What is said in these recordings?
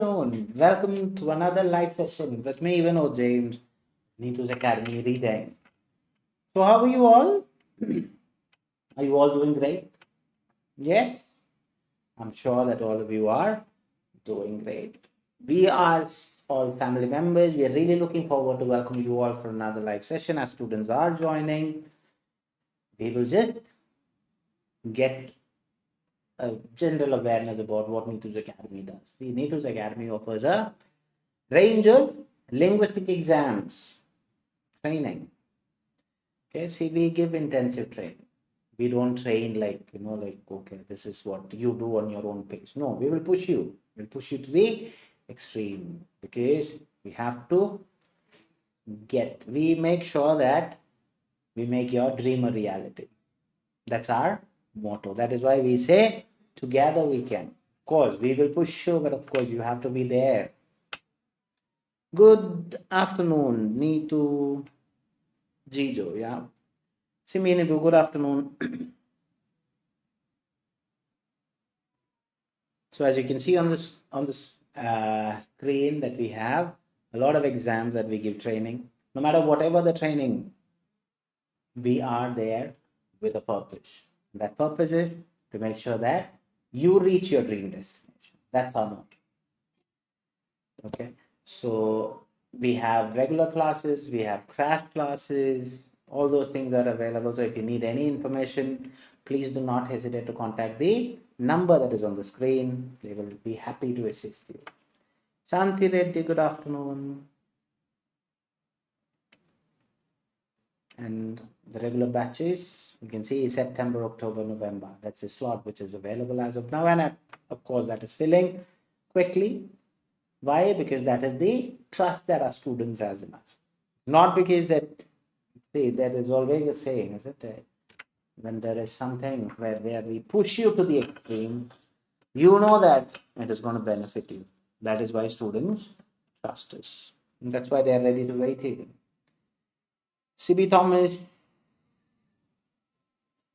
Welcome to another live session with me, even James, Neethu's Academy reading. So, how are you all? Are you all doing great? Yes, I'm sure that all of you are doing great. We are all family members. We are really looking forward to welcome you all for another live session. As students are joining, we will just get a general awareness about what Neethu's Academy does. See, Neethu's Academy offers a range of linguistic exams training. Okay, see, we give intensive training. We don't train okay, this is what you do on your own pace. No, we will push you. We'll push you to the extreme because we have to we make sure that we make your dream a reality. That's our motto. That is why we say, together we can. Of course, we will push you, but of course, you have to be there. Good afternoon, Neethu, Jijo, yeah. Siminidu, good afternoon. So as you can see on this screen that we have a lot of exams that we give training. No matter whatever the training, we are there with a purpose. That purpose is to make sure that you reach your dream destination. That's our motto. Okay. So we have regular classes, we have craft classes, all those things are available. So if you need any information, please do not hesitate to contact the number that is on the screen. They will be happy to assist you. Shanti Reddy, good afternoon. And the regular batches, you can see September, October, November. That's the slot which is available as of now. And of course, that is filling quickly. Why? Because that is the trust that our students has in us. Not because that, see, there is always a saying, isn't it? When there is something where we push you to the extreme, you know that it is going to benefit you. That is why students trust us. And that's why they are ready to wait even. CB Thomas.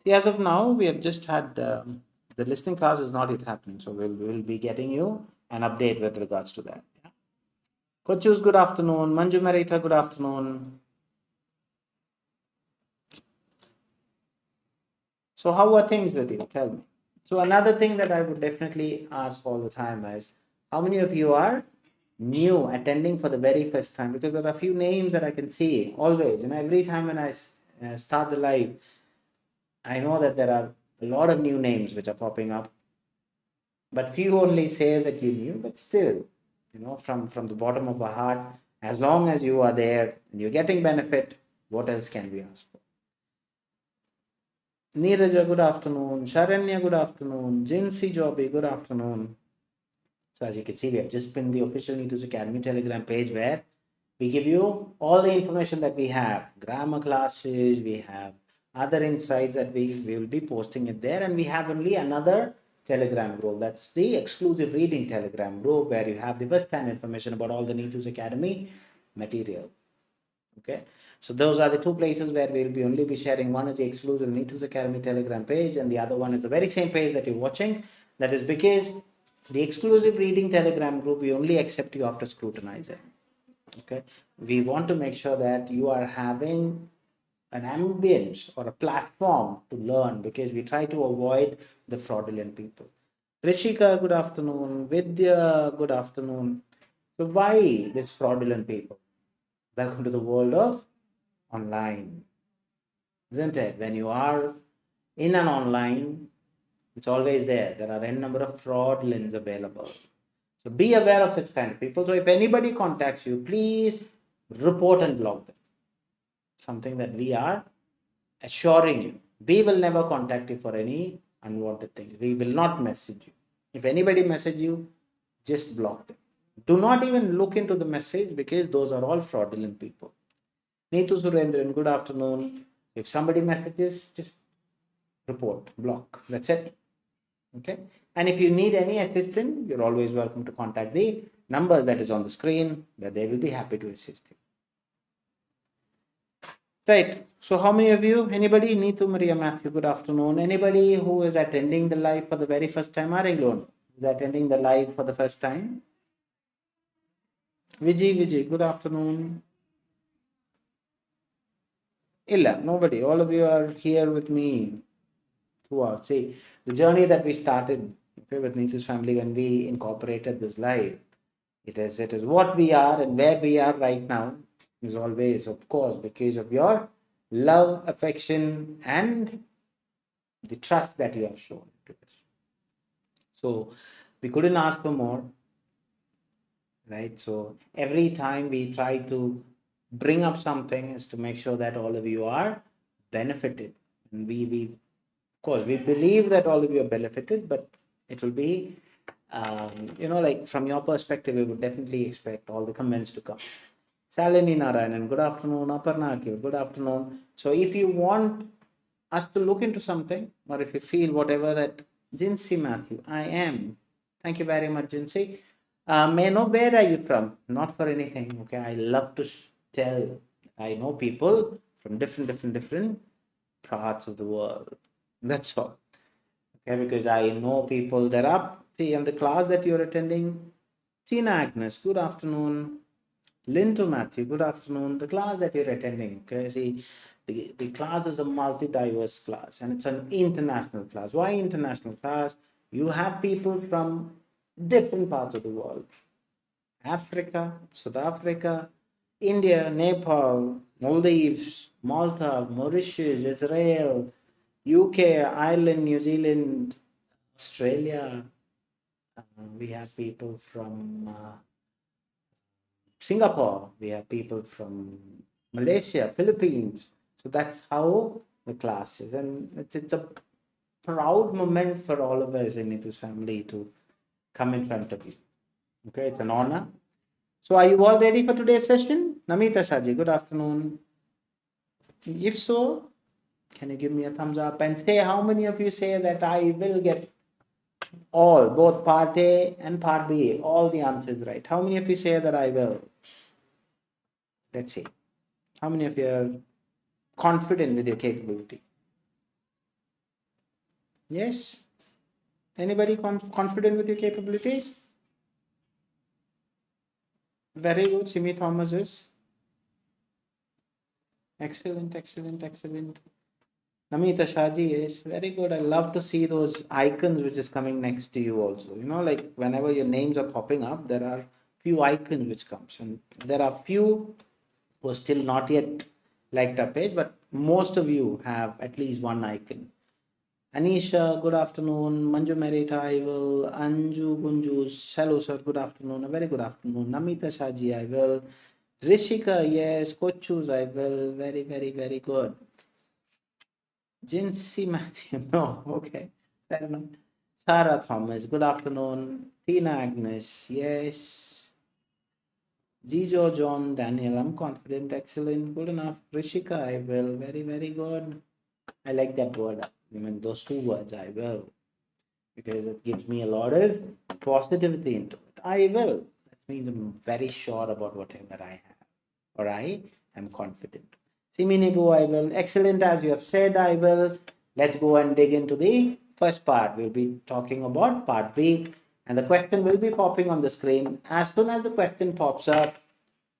See, as of now, we have just had the listening class is not yet happening. So we'll be getting you an update with regards to that. Yeah? Kochus, good afternoon. Manju Marita, good afternoon. So how are things with you? Tell me. So another thing that I would definitely ask all the time is, how many of you are new, attending for the very first time? Because there are a few names that I can see always. And every time when I start the live, I know that there are a lot of new names which are popping up. But few only say that you knew, but still, from the bottom of our heart, as long as you are there and you're getting benefit, what else can we ask for? Neeraja, good afternoon. Sharanya, good afternoon. Jinsi Jobi, good afternoon. So as you can see, we have just pinned the official Neethus Academy Telegram page where we give you all the information that we have. Grammar classes, we have other insights that we will be posting it there. And we have only another Telegram group. That's the exclusive reading Telegram group where you have the first-hand information about all the Neethus Academy material. Okay. So those are the two places where we'll be only be sharing. One is the exclusive Neethus Academy Telegram page, and the other one is the very same page that you're watching. That is because the exclusive reading Telegram group, we only accept you after scrutinizing. Okay. We want to make sure that you are having an ambience or a platform to learn, because we try to avoid the fraudulent people. Rishika, good afternoon. Vidya, good afternoon. So why this fraudulent people? Welcome to the world of online, isn't it? When you are in an online, it's always there. There are n number of fraudulents available. So be aware of such kind of people. So if anybody contacts you, please report and block them. Something that we are assuring you. We will never contact you for any unwanted things. We will not message you. If anybody message you, just block them. Do not even look into the message, because those are all fraudulent people. Neethu Surendran, good afternoon. If somebody messages, just report, block. That's it. Okay. And if you need any assistance, you're always welcome to contact the numbers that is on the screen, that they will be happy to assist you. Right. So how many of you, anybody? Neethu Maria Matthew, good afternoon. Anybody who is attending the live for the very first time? Arenglon is attending the live for the first time? Vijay, good afternoon. Illa, nobody. All of you are here with me throughout. See, the journey that we started, okay, with Neethu's family when we incorporated this life, it is what we are and where we are right now is always, of course, because of your love, affection, and the trust that you have shown to us. So we couldn't ask for more, right? So every time we try to bring up something is to make sure that all of you are benefited. And we of course, we believe that all of you are benefited, but it will be, like from your perspective, we would definitely expect all the comments to come. Salini Narayanan, good afternoon. Aparna Akil, good afternoon. So if you want us to look into something, or if you feel whatever that Jinsi Matthew, I am. Thank you very much, Jinsi. May I know where are you from? Not for anything. Okay, I love to tell. I know people from different parts of the world. That's all. Okay, because I know people that are. See, in the class that you're attending, Tina Agnes, good afternoon. Linto Matthew, good afternoon. The class that you're attending, okay, see, the class is a multi-diverse class and it's an international class. Why international class? You have people from different parts of the world. Africa, South Africa, India, Nepal, Maldives, Malta, Mauritius, Israel, UK, Ireland, New Zealand, Australia. We have people from Singapore, we have people from Malaysia, Philippines. So that's how the class is. And it's a proud moment for all of us in Neethu's family to come in front of you. Okay, it's an honor. So are you all ready for today's session? Namita Shaji, good afternoon. If so, can you give me a thumbs up and say how many of you say that I will get all, both part A and part B, all the answers right? How many of you say that I will? Let's see. How many of you are confident with your capability? Yes? Anybody confident with your capabilities? Very good. Simi Thomas is. Excellent, excellent, excellent. Namita Shaji is very good. I love to see those icons which is coming next to you also. Like whenever your names are popping up, there are few icons which comes. And there are few who are still not yet liked our page, but most of you have at least one icon. Anisha, good afternoon. Manju Merita, I will. Anju Gunjus, hello sir, good afternoon. A very good afternoon. Namita Shaji, I will. Rishika, yes. Kochus, I will. Very, very, very good. Jinsi Matthew, no, okay. Fair enough. Sarah Thomas, good afternoon. Tina Agnes, yes. Jijo John Daniel, I'm confident, excellent, good enough. Rishika, I will. Very, very good. I like that word. I mean, those two words, I will, because it gives me a lot of positivity into it. I will. That means I'm very sure about whatever I have, or I am confident. Siminigu, I will. Excellent, as you have said, I will. Let's go and dig into the first part. We'll be talking about part B, and the question will be popping on the screen. As soon as the question pops up,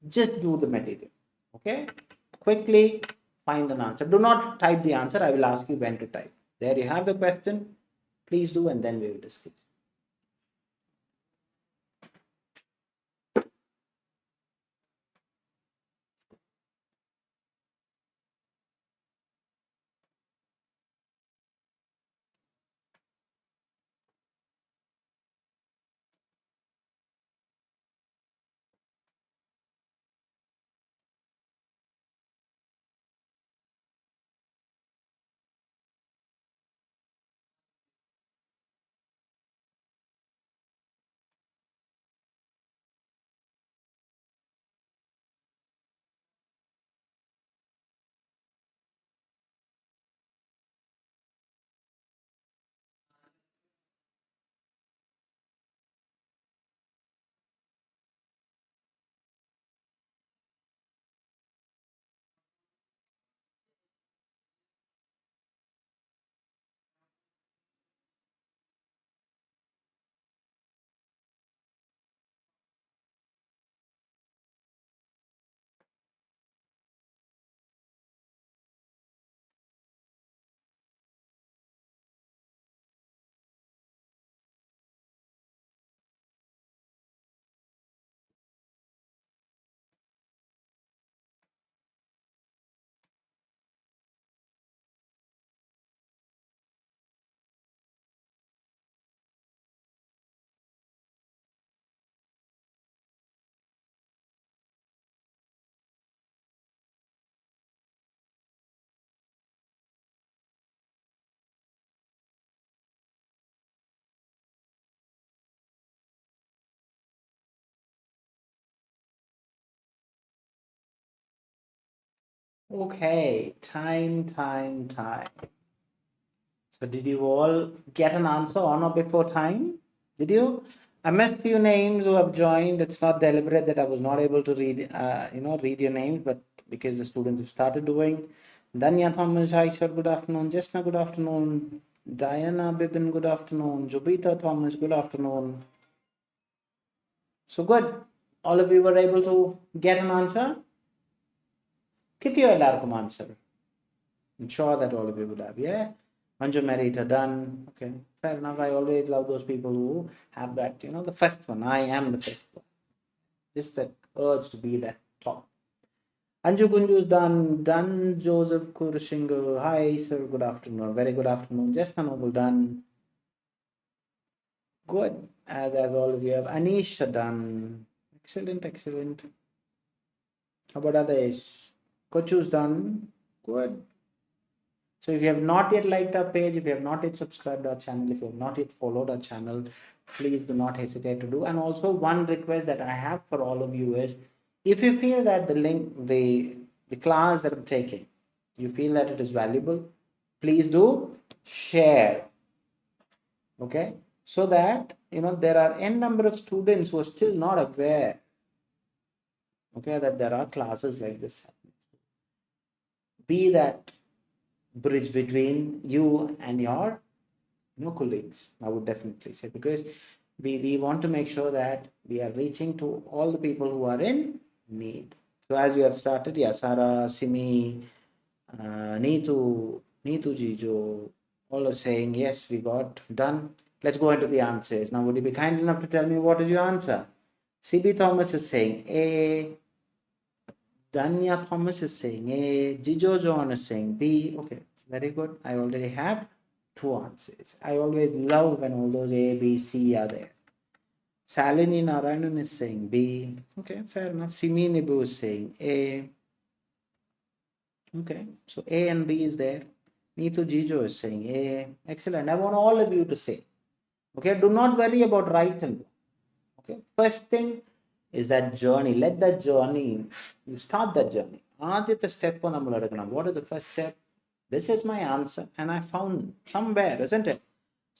just do the material. Okay? Quickly find an answer. Do not type the answer. I will ask you when to type. There you have the question. Please do, and then we will discuss. Okay, time. So did you all get an answer on or before time? Did you? I missed few names who have joined. It's not deliberate that I was not able to read your names, but because the students have started doing. Danya Thomas, hi sir, good afternoon. Jesna, good afternoon. Diana Bibin, good afternoon. Jubita Thomas, good afternoon. So good. All of you were able to get an answer? Kitty answer. I'm sure that all of you would have, yeah? Manju Merita done. Okay, fair enough. I always love those people who have that, the first one. I am the first one. Just that urge to be that top. Anju Gunju's done. Done. Joseph Kurushingo. Hi, sir. Good afternoon. Very good afternoon. Just Noble done. Good. As all of you have. Anisha done. Excellent. How about others? Kochu's done. Good. So if you have not yet liked our page, if you have not yet subscribed our channel, if you have not yet followed our channel, please do not hesitate to do. And also one request that I have for all of you is, if you feel that the class that I'm taking, you feel that it is valuable, please do share. Okay? So that, there are n number of students who are still not aware, okay, that there are classes like this. Be that bridge between you and your colleagues, I would definitely say, because we want to make sure that we are reaching to all the people who are in need. So as you have started, yeah, Sarah, Simi, Neethu, Jijo, all are saying, yes, we got done. Let's go into the answers. Now, would you be kind enough to tell me what is your answer? CB Thomas is saying A. Danya Thomas is saying A. Jijo John is saying B. Okay, very good. I already have two answers. I always love when all those A, B, C are there. Salini Narayanan is saying B. Okay, fair enough. Simi Nibu is saying A. Okay, so A and B is there. Neethu Jijo is saying A. Excellent. I want all of you to say. Okay, do not worry about right and wrong. Okay, first thing is that journey. Let that journey, you start that journey. Aditya step on what is the first step? This is my answer, and I found somewhere, isn't it?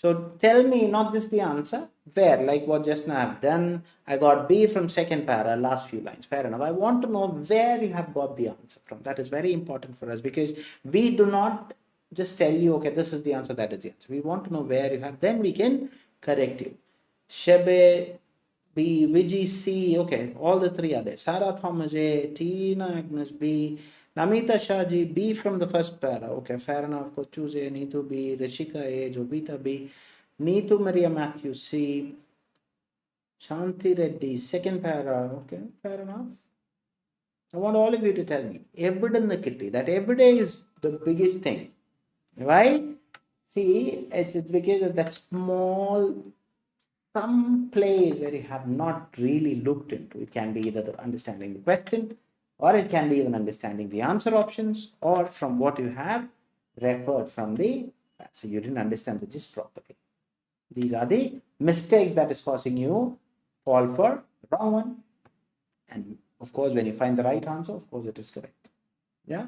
So tell me not just the answer, where, like what just now I've done. I got B from second para, last few lines. Fair enough. I want to know where you have got the answer from. That is very important for us, because we do not just tell you, okay, this is the answer, that is the answer. We want to know where you have, then we can correct you. Shebe B, Viji C, okay, all the three are there. Sarah Thomas A, Tina Agnes B, Namita Shahji B from the first para, okay, fair enough. Kochus A, Neethu B, Rishika A, Jobita B, Neethu Maria Matthew C, Shanti Reddy, second para, okay, fair enough. I want all of you to tell me, evidence kitty, that every day is the biggest thing. Why? See, it's because of that small some place where you have not really looked into. It can be either understanding the question, or it can be even understanding the answer options, or from what you have referred from the, so you didn't understand the gist properly. These are the mistakes that is causing you fall for the wrong one. And of course, when you find the right answer, of course, it is correct. Yeah.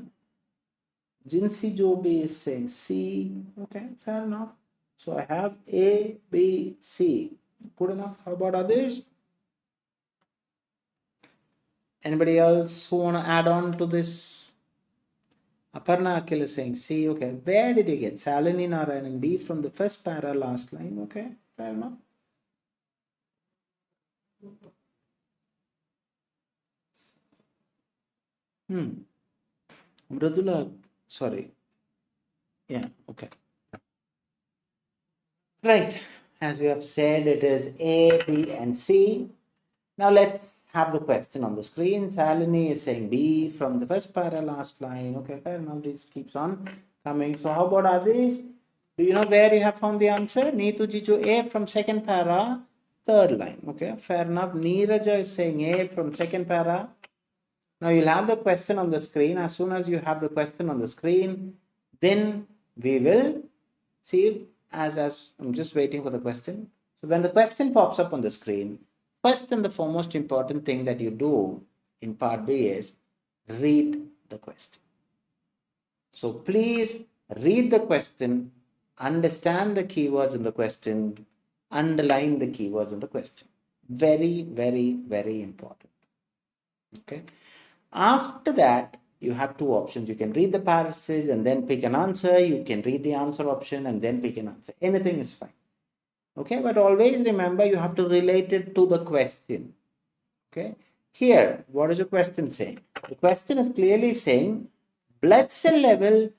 Jinsi Jobi is saying C. Okay, fair enough. So I have A, B, C. Good enough. How about others? Anybody else who want to add on to this? Aparna Akhil is saying C. Okay, where did you get Salini Narayanan B from the first para, last line? Okay, fair enough. Mridula, sorry. Yeah, okay. Right, as we have said, it is A, B, and C. Now let's have the question on the screen. Salini is saying B from the first para, last line. Okay, fair enough. This keeps on coming. So how about others? Do you know where you have found the answer? Neethu Jichu A from second para, third line. Okay, fair enough. Neeraja is saying A from second para. Now you'll have the question on the screen. As soon as you have the question on the screen, then we will see. As I'm just waiting for the question. So when the question pops up on the screen, first and the foremost important thing that you do in part B is read the question. So please read the question, understand the keywords in the question, underline the keywords in the question. Very, very, very important. Okay. After that, you have two options. You can read the passage and then pick an answer. You can read the answer option and then pick an answer. Anything is fine. Okay, but always remember you have to relate it to the question. Okay, here, what is the question saying? The question is clearly saying blood cell level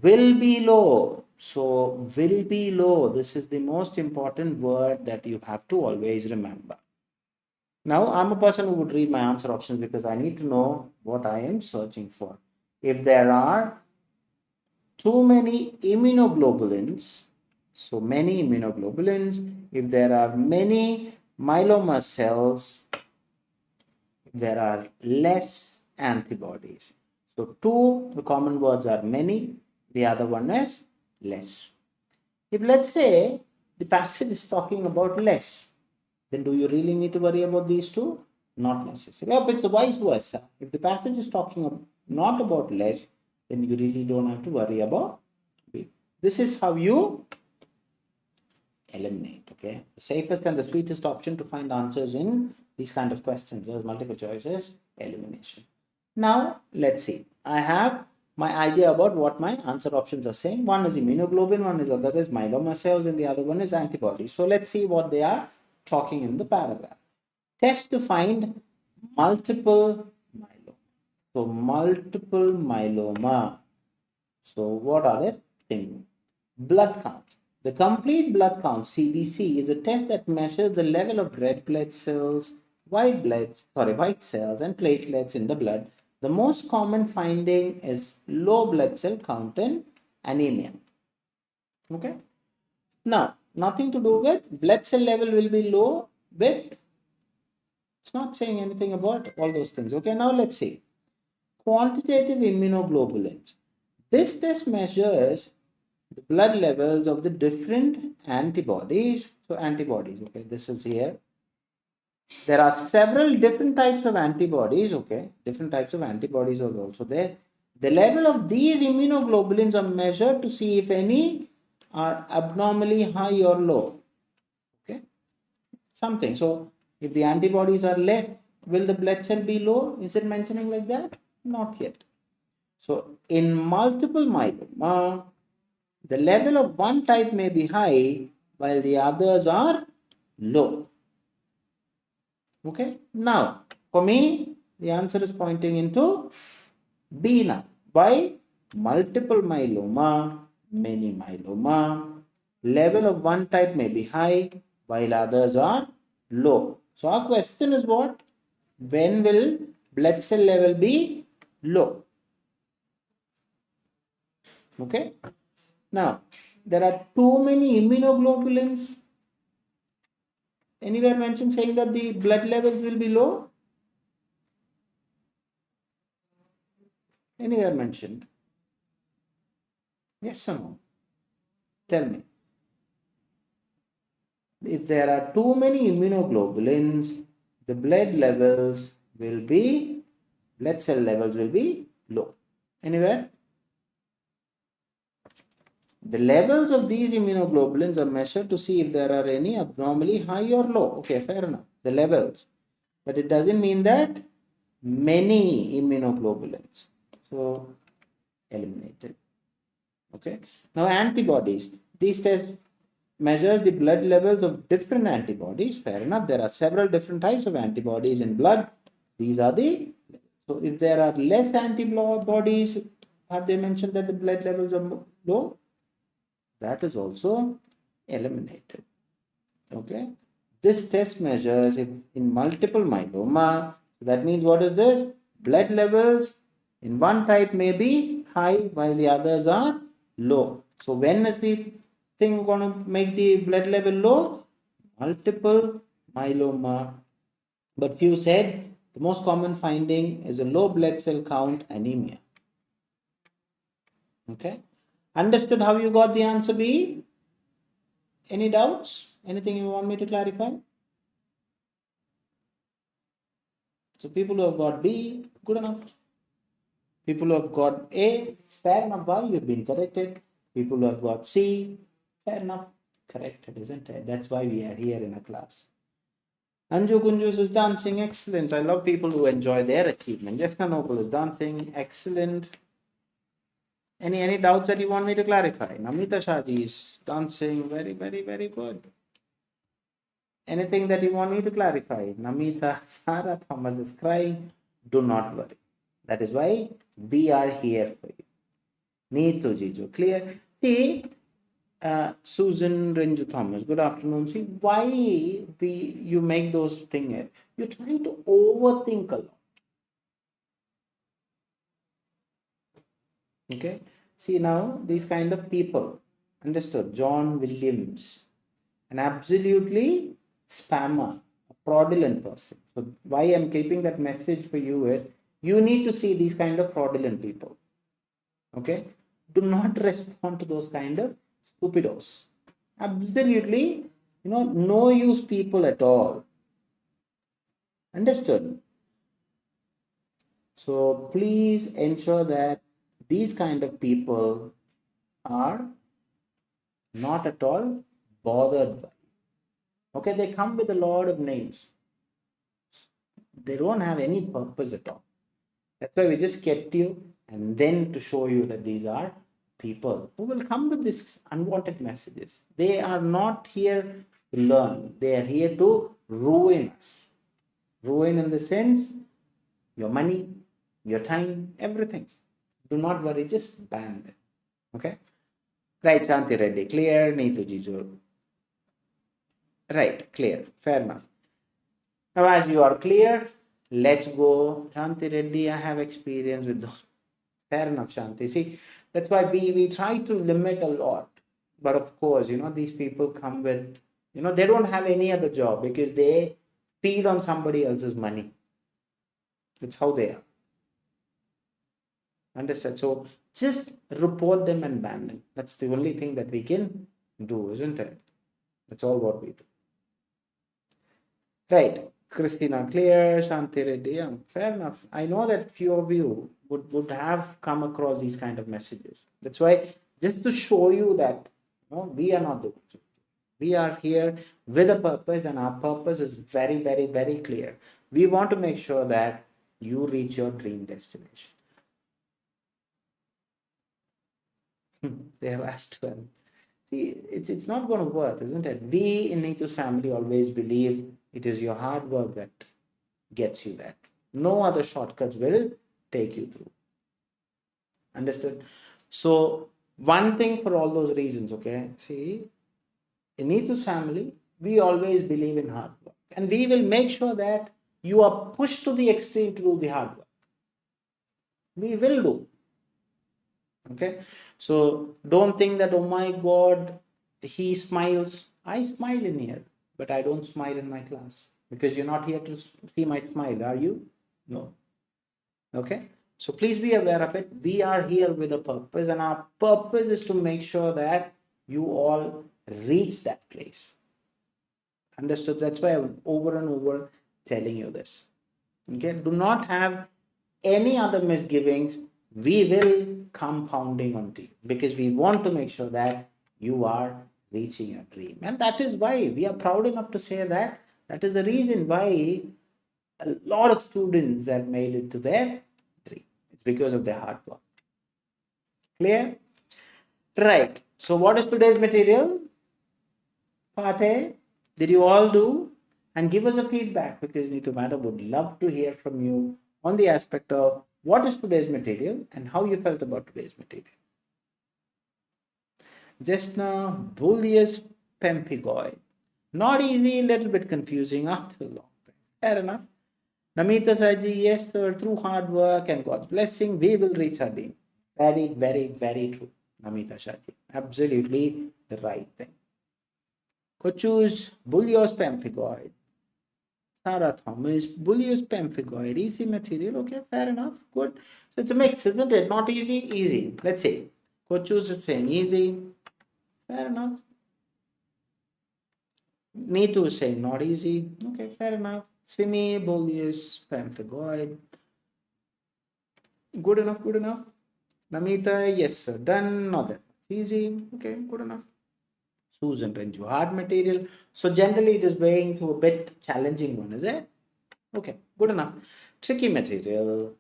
will be low. So, will be low. This is the most important word that you have to always remember. Now, I'm a person who would read my answer options because I need to know what I am searching for. If there are too many immunoglobulins, so many immunoglobulins, if there are many myeloma cells, if there are less antibodies. So two, the common words are many, the other one is less. If let's say the passage is talking about less, then do you really need to worry about these two? Not necessarily. If it's vice versa, if the passage is talking not about less, then you really don't have to worry about B. This is how you eliminate. Okay, the safest and the sweetest option to find answers in these kind of questions. There's multiple choices, elimination. Now let's see. I have my idea about what my answer options are saying. One is immunoglobulin, one is other is myeloma cells, and the other one is antibodies. So let's see what they are talking in the paragraph. Test to find multiple myeloma. So multiple myeloma. So what are they thinking? Blood count. The complete blood count, CBC, is a test that measures the level of red blood cells, white cells and platelets in the blood. The most common finding is low blood cell count and anemia. Okay. Now, nothing to do with blood cell level will be low with, it's not saying anything about all those things. Okay, now let's see. Quantitative immunoglobulins. This test measures the blood levels of the different antibodies. So antibodies, okay, this is here. There are several different types of antibodies, okay, different types of antibodies are also there. The level of these immunoglobulins are measured to see if any are abnormally high or low, okay, something. So if the antibodies are less, will the blood cell be low? Is it mentioning like that? Not yet. So in multiple myeloma, the level of one type may be high while the others are low. Okay. Now, for me, the answer is pointing into B now. By multiple myeloma, many myeloma, level of one type may be high while others are low. So our question is what? When will blood cell level be low? Okay. Now, there are too many immunoglobulins. Anywhere mentioned saying that the blood levels will be low? Anywhere mentioned? Yes or no? Tell me. If there are too many immunoglobulins, the blood cell levels will be low. Anywhere? The levels of these immunoglobulins are measured to see if there are any abnormally high or low. Okay, fair enough. The levels. But it doesn't mean that many immunoglobulins. So, eliminated. Okay. Now, antibodies. These tests measures the blood levels of different antibodies. Fair enough. There are several different types of antibodies in blood. These are the. So, if there are less antibodies, have they mentioned that the blood levels are low? That is also eliminated. Okay. This test measures in multiple myeloma. That means what is this? Blood levels in one type may be high while the others are low. So when is the thing going to make the blood level low? Multiple myeloma. But few said the most common finding is a low blood cell count, anemia. Okay. Understood how you got the answer B? Any doubts? Anything you want me to clarify? So people who have got B, good enough. People who have got A, fair enough, why you've been corrected. People who have got C, fair enough, corrected, isn't it? That's why we are here in a class. Anju Kunjus is dancing, excellent. I love people who enjoy their achievement. Jasna Noble is dancing, excellent. Any doubts that you want me to clarify? Namita Shahji is dancing, very, very, very good. Anything that you want me to clarify? Namita, Sarah Thomas is crying. Do not worry. That is why we are here for you. Neethu Jiju, clear? See, Susan Renju Thomas, good afternoon. See, why you make those things? You're trying to overthink a lot. Okay? See now, these kind of people, understood? John Williams, an absolutely spammer, a fraudulent person. So why I'm keeping that message for you is, you need to see these kind of fraudulent people. Okay? Do not respond to those kind of stupidos. Absolutely, no use people at all. Understood? So please ensure that these kind of people are not at all bothered by. Okay, they come with a lot of names. They don't have any purpose at all. That's why we just kept you and then to show you that these are people who will come with these unwanted messages. They are not here to learn. They are here to ruin us. Ruin in the sense, your money, your time, everything. Do not worry, just ban them. Okay? Right, Shanti Reddy, clear. Neethu Jiju. Right, clear. Fair enough. Now, as you are clear, let's go. Shanti Reddy, I have experience with those. Fair enough, Shanti. See, that's why we try to limit a lot. But of course, these people come with, they don't have any other job because they feed on somebody else's money. That's how they are. Understand? So just report them and ban them. That's the only thing that we can do, isn't it? That's all what we do. Right. Christina, clear. Shanti Reddy, yeah, fair enough. I know that few of you would have come across these kind of messages. That's why, just to show you that we are not the ones. We are here with a purpose, and our purpose is very, very, very clear. We want to make sure that you reach your dream destination. They have asked well. See, it's not going to work, isn't it? We in Neethu's family always believe it is your hard work that gets you that. No other shortcuts will take you through. Understood? So, one thing for all those reasons, okay? See, in Neethu's family, we always believe in hard work. And we will make sure that you are pushed to the extreme to do the hard work. We will do. Okay? So, don't think that, oh my God, he smiles. I smile in here, but I don't smile in my class. Because you're not here to see my smile, are you? No. Okay? So please be aware of it. We are here with a purpose, and our purpose is to make sure that you all reach that place. Understood? That's why I'm over and over telling you this. Okay? Do not have any other misgivings. We will come pounding onto you because we want to make sure that you are reaching your dream. And that is why we are proud enough to say that that is the reason why a lot of students have made it to their dream. It's because of their hard work. Clear? Right. So what is today's material? Part A. Did you all do? And give us a feedback because Neethu Madam would love to hear from you on the aspect of what is today's material and how you felt about today's material. Just now, bullious pemphigoid. Not easy, a little bit confusing after a long time. Fair enough. Namita Saji, yes, sir, through hard work and God's blessing, we will reach our dream. Very, very, very true, Namita Shaji. Absolutely the right thing. Could bullious pemphigoid. Sarah Thomas, bullious pemphigoid, easy material. Okay, fair enough. Good. So it's a mix, isn't it? Not easy, easy. Let's see. Coaches is saying easy. Fair enough. Neethu is saying not easy. Okay, fair enough. Semi bullious pemphigoid. Good enough, good enough. Namita, yes, sir. Done, not that. Easy. Okay, good enough. Susan Renju, hard material. So generally it is going to a bit challenging one, is it? Okay, good enough. Tricky material.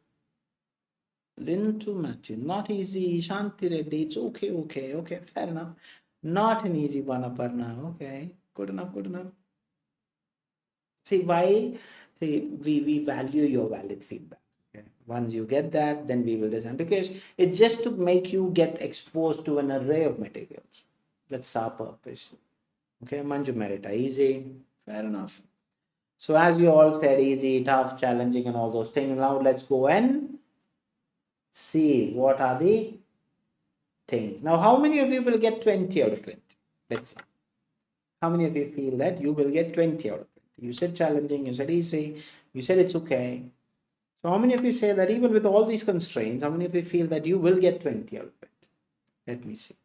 Lintu Matthew, not easy. Shanti Reddy, it's okay, okay, okay, fair enough. Not an easy one, Aparna. Okay, good enough, good enough. See why? See, we value your valid feedback. Okay. Once you get that, then we will design because it's just to make you get exposed to an array of materials. That's our purpose. Okay, Manju Merita, easy, fair enough. So as you all said, easy, tough, challenging, and all those things. Now let's go and see what are the things. Now, how many of you will get 20 out of 20? Let's see. How many of you feel that you will get 20 out of 20? You said challenging, you said easy, you said it's okay. So how many of you say that even with all these constraints, how many of you feel that you will get 20 out of 20? Let me see.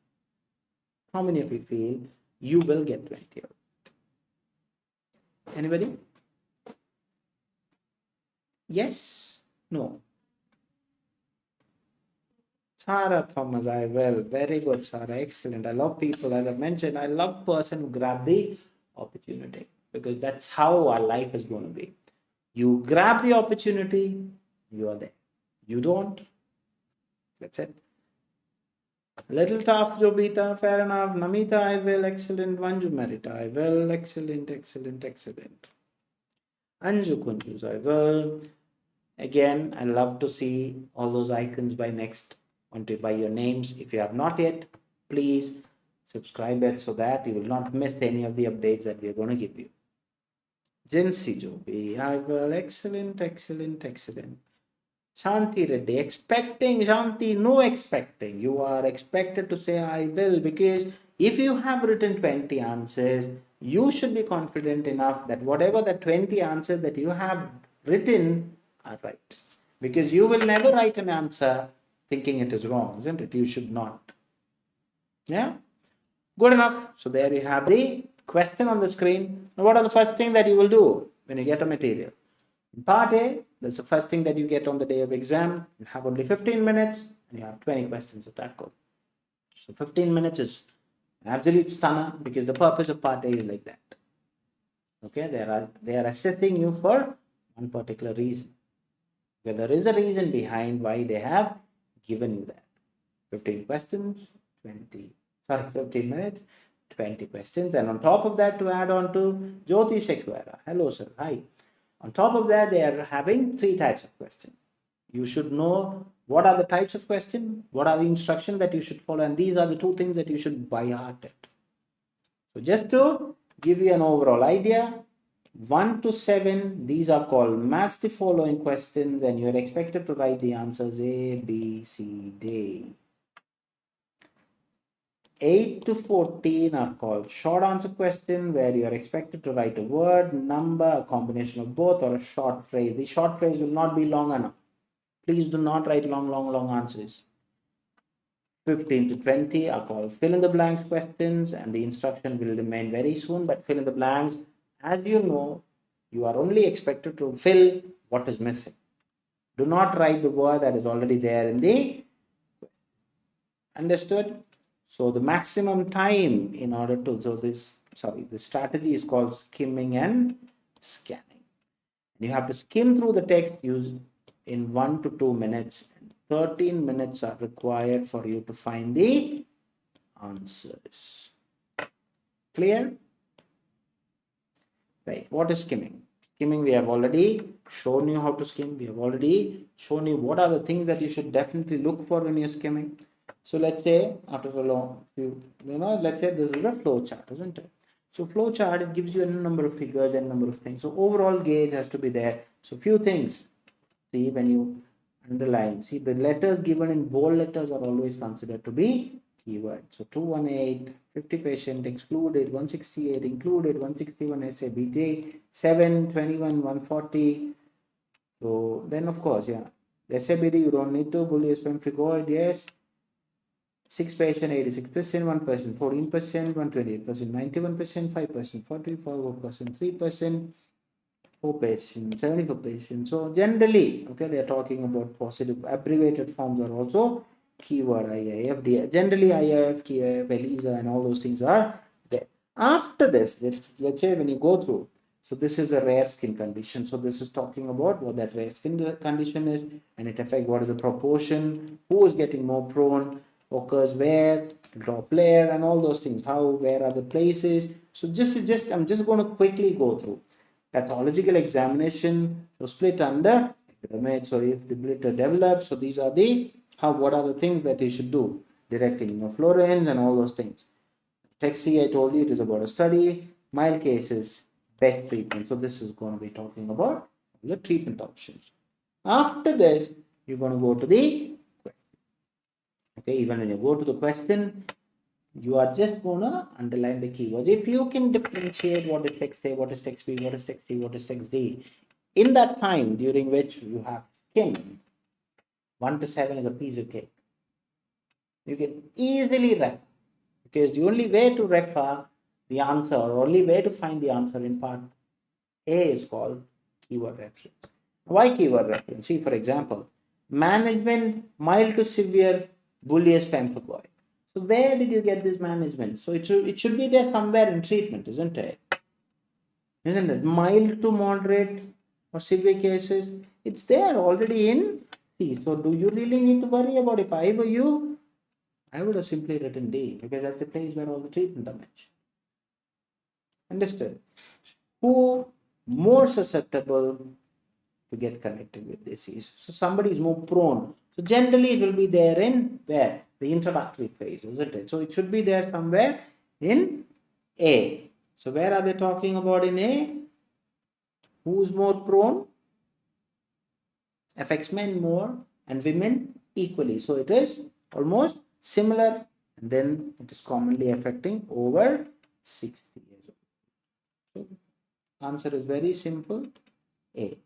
How many of you feel you will get 20 out of 20? Anybody? Yes? No? Sarah Thomas, I will. Very good, Sarah. Excellent. I love people. As I mentioned, I love person who grab the opportunity because that's how our life is going to be. You grab the opportunity, you are there. You don't, that's it. Little tough, Jobita, fair enough. Namita, I will. Excellent. Manju Merita, I will. Excellent, excellent, excellent. Anju Kunjus, I will. Again, I love to see all those icons by next by your names. If you have not yet, please subscribe it so that you will not miss any of the updates that we are going to give you. Jinsi Jobi, I will. Excellent, excellent, excellent. Shanti Reddy, expecting Shanti, no expecting. You are expected to say I will because if you have written 20 answers, you should be confident enough that whatever the 20 answers that you have written are right. Because you will never write an answer thinking it is wrong, isn't it? You should not. Yeah? Good enough. So there you have the question on the screen. Now what are the first thing that you will do when you get a material? In part A, that's the first thing that you get on the day of exam. You have only 15 minutes and you have 20 questions to tackle. So 15 minutes is an absolute stunner because the purpose of part A is like that. Okay, they are assessing you for one particular reason. Well, there is a reason behind why they have given you that. 15 questions, 15 minutes, 20 questions. And on top of that, to add on to Jyoti Sekwara. Hello, sir. Hi. On top of that, they are having 3 types of questions. You should know what are the types of questions, what are the instructions that you should follow, and these are the 2 things that you should by heart it. So just to give you an overall idea, 1 to 7, these are called match the following questions, and you're expected to write the answers A, B, C, D. 8 to 14 are called short answer question, where you are expected to write a word, number, a combination of both, or a short phrase. The short phrase will not be long enough. Please do not write long answers. 15 to 20 are called fill in the blanks questions, and the instruction will remain very soon, but fill in the blanks, as you know, you are only expected to fill what is missing. Do not write the word that is already there in the understood. So the maximum time in order to, the strategy is called skimming and scanning. You have to skim through the text in 1 to 2 minutes. 13 minutes are required for you to find the answers. Clear? Right. What is skimming? Skimming, we have already shown you how to skim. We have already shown you what are the things that you should definitely look for when you're skimming. So let's say after a long few, let's say this is a flow chart, isn't it? So flow chart, it gives you a number of figures and number of things. So overall gauge has to be there. So few things. See, when you underline, see the letters given in bold letters are always considered to be keyword. So 218, 50 patient excluded, 168 included, 161 SABJ, 721, 140. So then of course, yeah, the SABD you don't need to, bully spam figure, yes. 6%, 86%, 1%, 14%, 128%, 91%, 5%, 44%, 3%, 4 patients, 74 patients. So generally, okay, they are talking about positive abbreviated forms are also keyword IIF. Generally, IIF, KIF, ELISA, and all those things are there. After this, let's say when you go through, so this is a rare skin condition. So this is talking about what that rare skin condition is, and it affects what is the proportion, who is getting more prone, occurs where, drop layer, and all those things. How, where are the places? So I'm just going to quickly go through. Pathological examination, so split under pyramid. So if the blitter develops, so these are the what are the things that you should do? Direct immunofluorescence and all those things. Taxi, I told you it is about a study. Mild cases, best treatment. So this is going to be talking about the treatment options. After this, you're going to go to the question. Okay, even when you go to the question, you are just going to underline the keywords. If you can differentiate what is text A, what is text B, what is text C, what is text D, in that time during which you have skim, 1 to 7 is a piece of cake. You can easily refer, because the only way to refer the answer, or only way to find the answer in part A is called keyword reference. Why keyword reference? See, for example, management mild to severe bullious pemphigoid. So where did you get this management? So it should be there somewhere in treatment, isn't it? Isn't it? Mild to moderate or severe cases, it's there already in C. So do you really need to worry about it? If I were you, I would have simply written D, because that's the place where all the treatment are mentioned. Understood? Who more susceptible to get connected with disease? So somebody is more prone. So generally it will be there in where? The introductory phase, isn't it? So it should be there somewhere in A. So where are they talking about in A? Who's more prone? Affects men more and women equally. So it is almost similar, and then it is commonly affecting over 60 years old. So answer is very simple, A.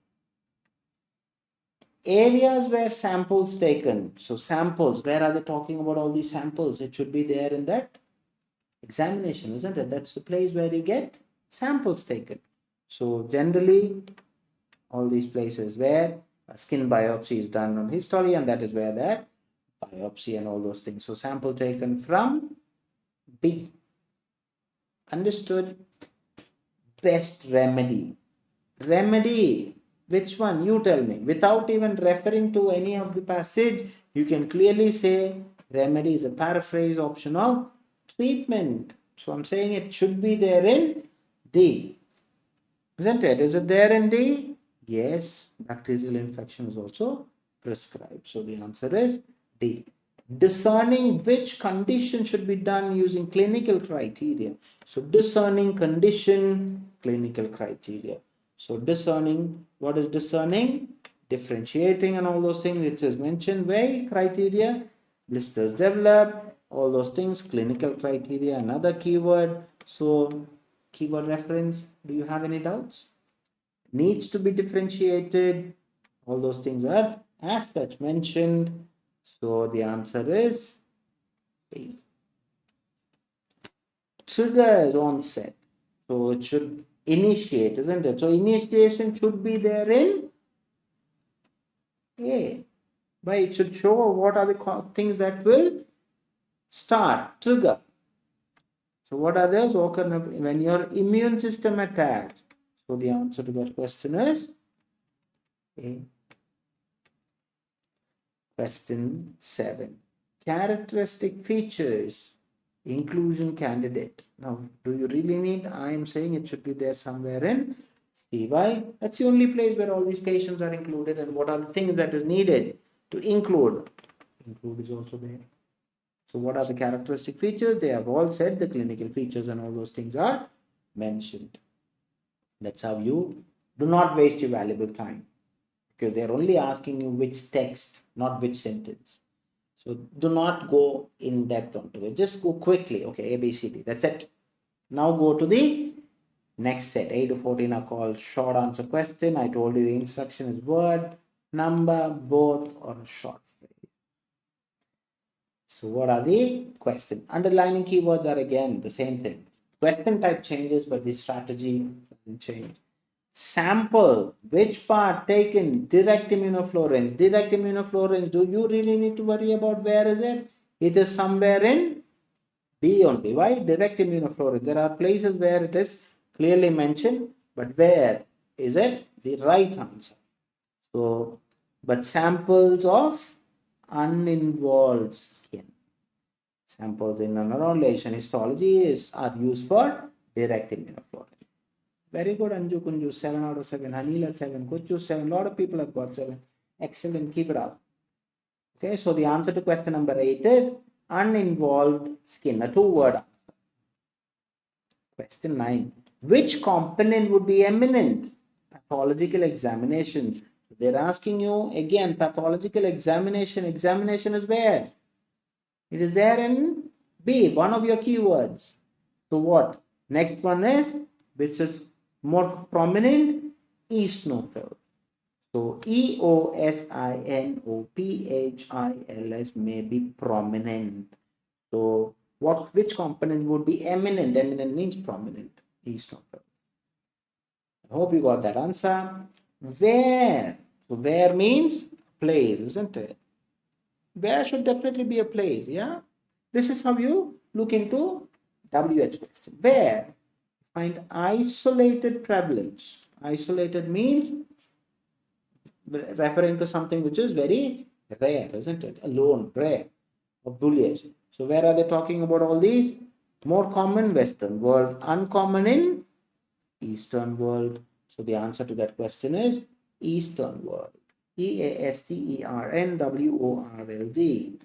Areas where samples taken. So samples, where are they talking about all these samples? It should be there in that examination, isn't it? That's the place where you get samples taken. So generally, all these places where a skin biopsy is done on history, and that is where that biopsy and all those things. So sample taken from B. Understood? Best remedy. Remedy. Which one? You tell me. Without even referring to any of the passage, you can clearly say remedy is a paraphrase option of treatment. So I'm saying it should be there in D. Isn't it? Is it there in D? Yes. Bacterial infection is also prescribed. So the answer is D. Discerning which condition should be done using clinical criteria. So discerning condition, clinical criteria. So discerning, what is discerning? Differentiating and all those things which is mentioned. Why criteria? Blisters develop, all those things, clinical criteria, another keyword. So keyword reference, do you have any doubts? Needs to be differentiated, all those things are as such mentioned. So the answer is A. Trigger is onset. So it should initiate, isn't it? So initiation should be there in A. But it should show what are the things that will start, trigger. So what are those? When your immune system attacks. So the answer to that question is A. Question 7. Characteristic features. Inclusion candidate. Now, do you really need? I am saying it should be there somewhere in C. Why? That's the only place where all these patients are included, and what are the things that is needed to include? Include is also there. So what are the characteristic features? They have all said the clinical features and all those things are mentioned. That's how you do not waste your valuable time, because they're only asking you which text, not which sentence. So do not go in depth onto it. Just go quickly. Okay, A, B, C, D. That's it. Now go to the next set. 8 to 14 are called short answer question. I told you the instruction is word, number, both, or a short phrase. So what are the question? Underlining keywords are again the same thing. Question type changes, but the strategy doesn't change. Sample, which part taken? Direct immunofluorescence. Direct immunofluorescence, do you really need to worry about where is it? It is somewhere in B only. Why? Direct immunofluorescence. There are places where it is clearly mentioned, but where is it? The right answer. So, but samples of uninvolved skin. Samples in and around lesion histology are used for direct immunofluorescence. Very good, Anju Kunju, 7 out of 7. Hanila, 7. Kuchu, 7. A lot of people have got 7. Excellent, keep it up. Okay, so the answer to question number 8 is uninvolved skin, a 2-word answer. Question 9. Which component would be eminent? Pathological examination. They're asking you again, pathological examination. Examination is where? It is there in B, one of your keywords. So what? Next one is, which is more prominent? Eosinophils. So eosinophils may be prominent. So which component would be eminent? Eminent means prominent. Eosinophils. I hope you got that answer. Where? So where means place, isn't it? Where should definitely be a place, yeah? This is how you look into WH question. Where? Find isolated prevalence. Isolated means referring to something which is very rare, isn't it? Alone, rare, of bullish. So where are they talking about all these? More common Western world, uncommon in Eastern world. So the answer to that question is Eastern world. EASTERNWORLD.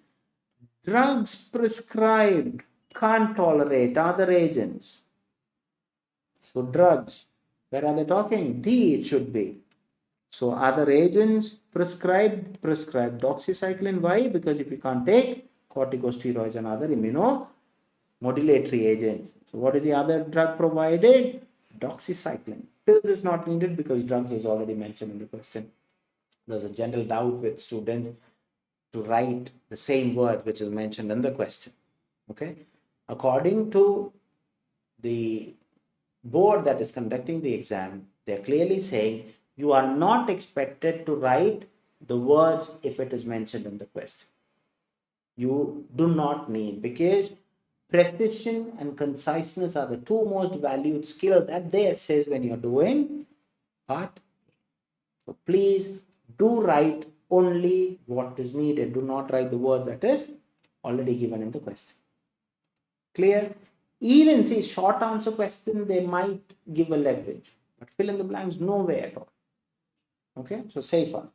Drugs prescribed can't tolerate other agents. So drugs, where are they talking? D it should be. So other agents prescribed doxycycline. Why? Because if you can't take corticosteroids and other immunomodulatory agents. So what is the other drug provided? Doxycycline. Pills is not needed because drugs is already mentioned in the question. There's a general doubt with students to write the same word which is mentioned in the question. Okay. According to the board that is conducting the exam, they're clearly saying you are not expected to write the words if it is mentioned in the question. You do not need, because precision and conciseness are the two most valued skills that they assess when you're doing part. So please do write only what is needed. Do not write the words that is already given in the question. Clear? Even see short answer question, they might give a leverage, but fill in the blanks, no way at all. Okay, so safer.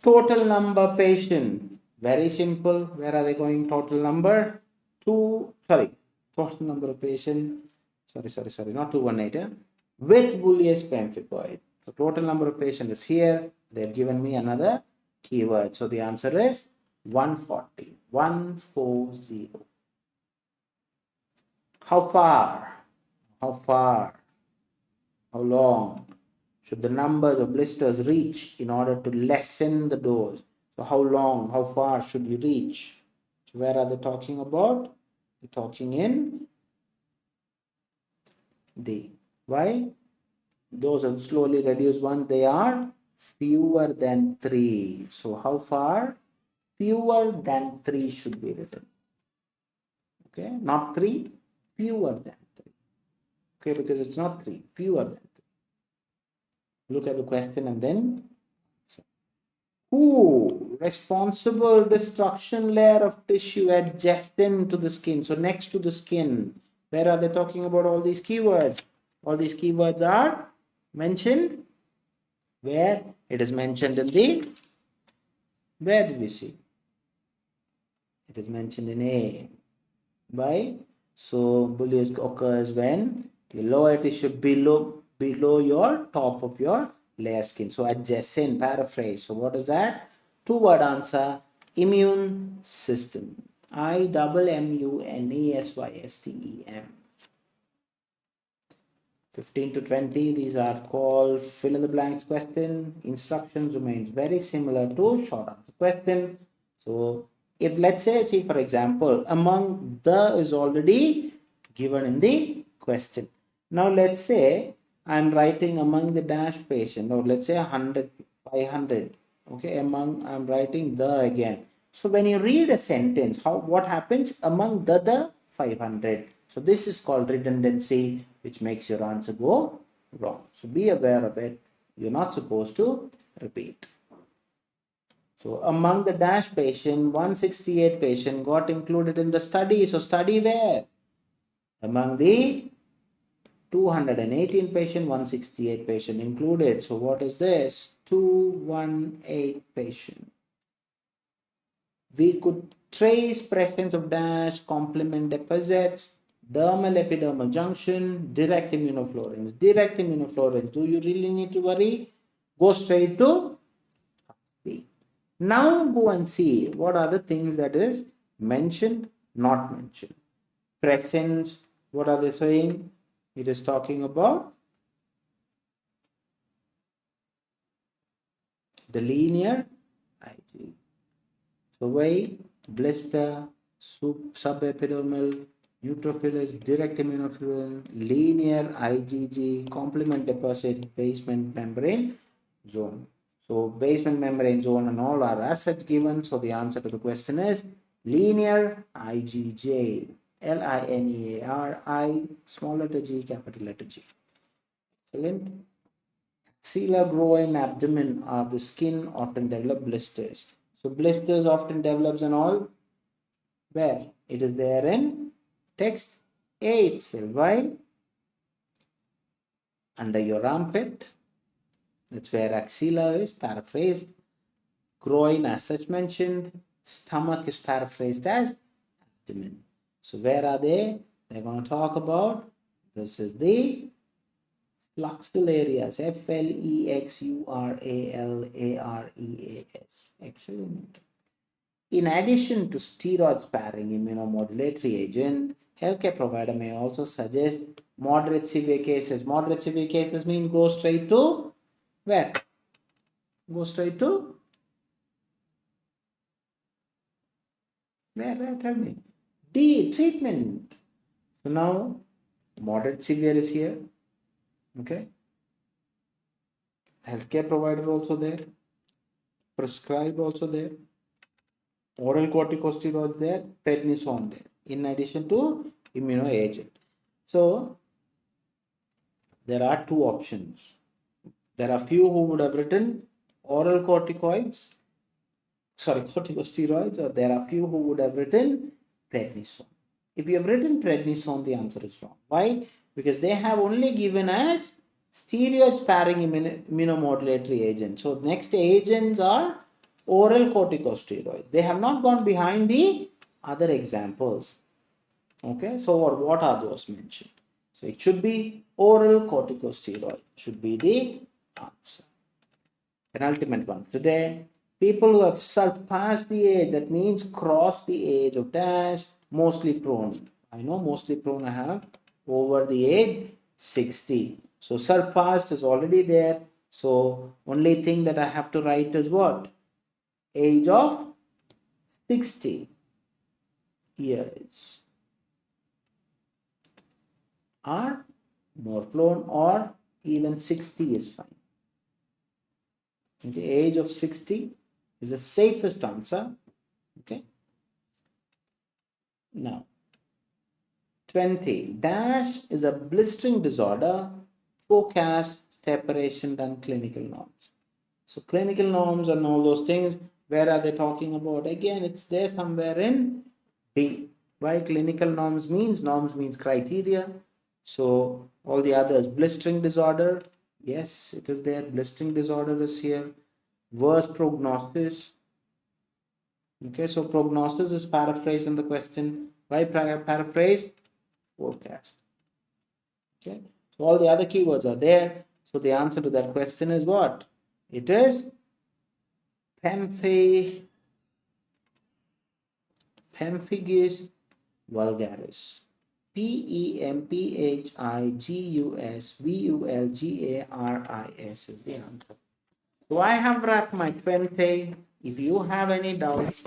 Total number patient, very simple. Where are they going? Total number total number of patient. Sorry, not 218. With Boolean pemphigoid. So total number of patient is here. They've given me another keyword. So the answer is 140. 140. How far? How long should the numbers of blisters reach in order to lessen the dose? So how long, how far should you reach? So where are they talking about? They're talking in D. Why? Those are slowly reduced ones, they are fewer than 3. So how far? Fewer than 3 should be written. Okay, not 3, fewer than 3. Okay, because it's not 3, fewer than 3. Look at the question and then answer. Who? Responsible destruction layer of tissue adjacent to the skin. So next to the skin. Where are they talking about all these keywords? All these keywords are mentioned where? It is mentioned in the, where did we see? It is mentioned in A. By, so bullies occurs when the lower tissue below your top of your layer skin. So adjacent, paraphrase. So what is that? 2-word answer, immune system. IMMUNESYSTEM. 15 to 20, these are called fill in the blanks question. Instructions remains very similar to short answer question. So if let's say, see for example, among the is already given in the question. Now let's say I'm writing among the dash patient, or let's say 100, 500. Okay, I'm writing the again. So when you read a sentence, what happens among the 500? So this is called redundancy, which makes your answer go wrong. So be aware of it. You're not supposed to repeat. So among the dash patient, 168 patient got included in the study. So study where? Among the 218 patient, 168 patient included. So what is this? 218 patient. We could trace presence of dash, complement deposits, dermal epidermal junction, direct immunofluorescence. Direct immunofluorescence. Do you really need to worry? Go straight to B. Now go and see what are the things that is mentioned, not mentioned. Presence, what are they saying? It is talking about the linear IG. So why blister, subepidermal, neutrophilus, direct immunofluorescence, linear IgG, complement deposit, basement membrane zone. So basement membrane zone and all are as such given. So the answer to the question is linear IgJ. LINEAR, small letter G, capital letter G. Excellent. Axilla, groin, abdomen are the skin often develop blisters. So blisters often develops and all where? It is there in text A itself. Why? Under your armpit. That's where axilla is paraphrased. Groin as such mentioned. Stomach is paraphrased as abdomen. So where are they? They're going to talk about, this is the fluxal areas. FLEXURALAREAS. Excellent. In addition to steroid sparing immunomodulatory agent, healthcare provider may also suggest moderate severe cases. Moderate severe cases mean go straight to where? Go straight to where? Tell me. D, treatment. So now moderate severe is here. Okay. Healthcare provider also there. Prescribed also there. Oral corticosteroids there. Prednisone there. In addition to immunoagent. So there are two options. There are few who would have written oral corticosteroids, or there are few who would have written prednisone. If you have written prednisone, the answer is wrong. Why? Because they have only given as steroid sparing immunomodulatory agent. So next agents are oral corticosteroids. They have not gone behind the other examples. Okay, so what are those mentioned? So it should be oral corticosteroid, should be the answer. Penultimate one. Today, people who have surpassed the age, that means crossed the age of dash, mostly prone. I know mostly prone I have over the age 60. So surpassed is already there. So only thing that I have to write is what? Age of 60 years. Are more prone, or even 60 is fine. The age of 60 is the safest answer. Okay. Now, 20. Dash is a blistering disorder. Forecast, separation, and clinical norms. So clinical norms and all those things, where are they talking about? Again, it's there somewhere in B. Why clinical norms means? Norms means criteria. So all the others, blistering disorder, yes, it is there. Blistering disorder is here. Worse prognosis. Okay, so prognosis is paraphrased in the question. Why paraphrase? Forecast. Okay, so all the other keywords are there. So the answer to that question is what? It is pemphigus vulgaris. PEMPHIGUS is the answer. So I have wrapped my 20. If you have any doubts,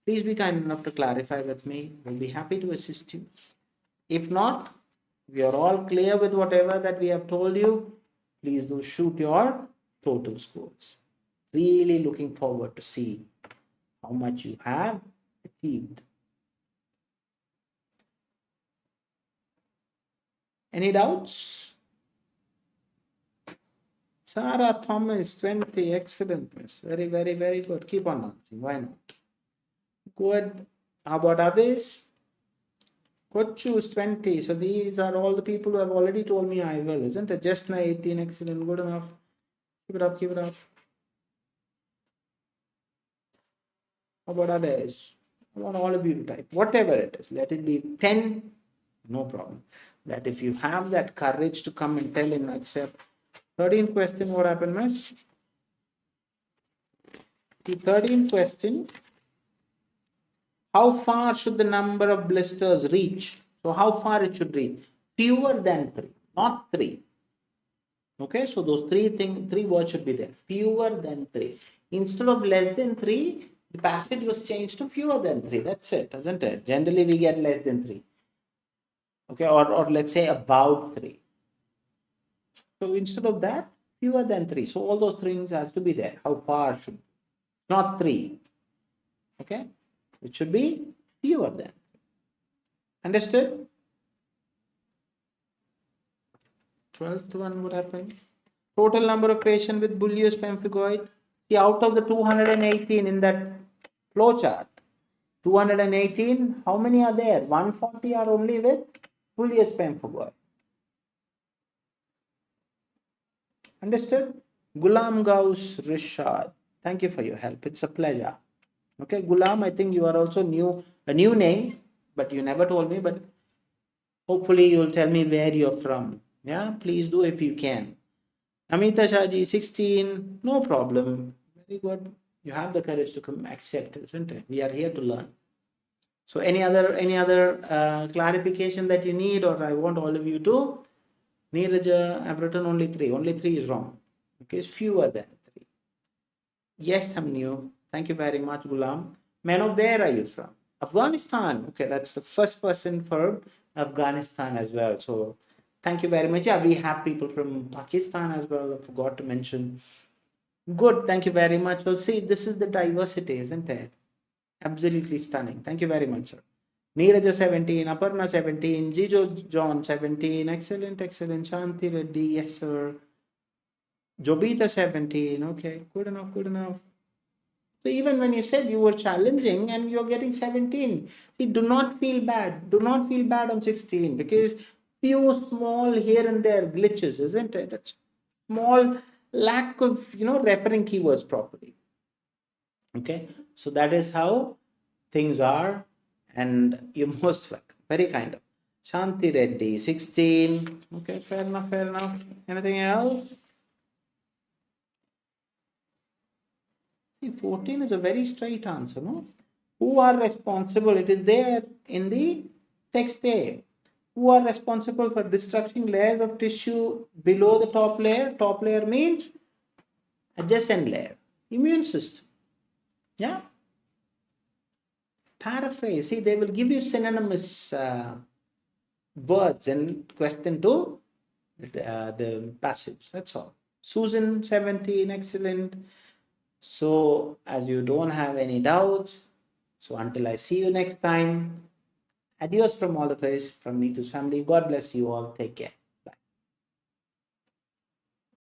please be kind enough to clarify with me. We'll be happy to assist you. If not, we are all clear with whatever that we have told you. please do shoot your total scores. Really looking forward to see how much you have achieved. Any doubts? Sarah Thomas, 20. Excellent, miss. Very, very, very good. Keep on answering. Why not? Good. How about others? Could choose 20. So these are all the people who have already told me I will, isn't it? Just now 18. Excellent. Good enough. Keep it up. Keep it up. How about others? I want all of you to type. Whatever it is. Let it be 10. No problem. That if you have that courage to come and tell him, accept. 13th question, what happened, miss? The 13th question, how far should the number of blisters reach? So how far it should reach? Fewer than 3, not 3. Okay, so those three words should be there. Fewer than 3. Instead of less than 3, the passage was changed to fewer than 3. That's it, isn't it? Generally, we get less than 3. Okay, or let's say about 3. So instead of that, fewer than 3. So all those things has to be there. How far should be? Not 3. Okay, it should be fewer than. Understood? 12th one, what happened? Total number of patients with bullous pemphigoid. See, out of the 218 in that flow chart, 218, how many are there? 140 are only with bullous pemphigoid. Understood? Gulam Gauss Rishad, thank you for your help. It's a pleasure. Okay, Gulam, I think you are also a new name, but you never told me, but hopefully you'll tell me where you're from. Yeah, please do if you can. Amita Shaji, 16, no problem. Very good. You have the courage to come accept, isn't it? We are here to learn. So any other clarification that you need, or I want all of you to? Neeraja, I've written only 3. Only 3 is wrong. Okay, it's fewer than 3. Yes, I'm new. Thank you very much, Gulam. Man, where are you from? Afghanistan. Okay, that's the first person for Afghanistan as well. So thank you very much. Yeah, we have people from Pakistan as well. I forgot to mention. Good. Thank you very much. Well, see, this is the diversity, isn't it? Absolutely stunning. Thank you very much, sir. Neeraja 17, Aparna 17, Jijo John 17. Excellent, excellent. Shanti Reddy, yes, sir. Jobita 17. Okay, good enough, good enough. So even when you said you were challenging and you're getting 17, see, do not feel bad. Do not feel bad on 16 because few small here and there glitches, isn't it? That's small lack of, referring keywords properly. Okay, so that is how things are, and you're most welcome. Very kind of. Shanti Reddy, 16. Okay, fair enough, fair enough. Anything else? See, 14 is a very straight answer, no? Who are responsible? It is there in the text there. Who are responsible for destructing layers of tissue below the top layer? Top layer means adjacent layer. Immune system. Yeah? Paraphrase. See, they will give you synonymous words and question to the passage. That's all. Susan, 17, excellent. So, as you don't have any doubts, so until I see you next time, adios from all of us, from Neethu's family. God bless you all. Take care.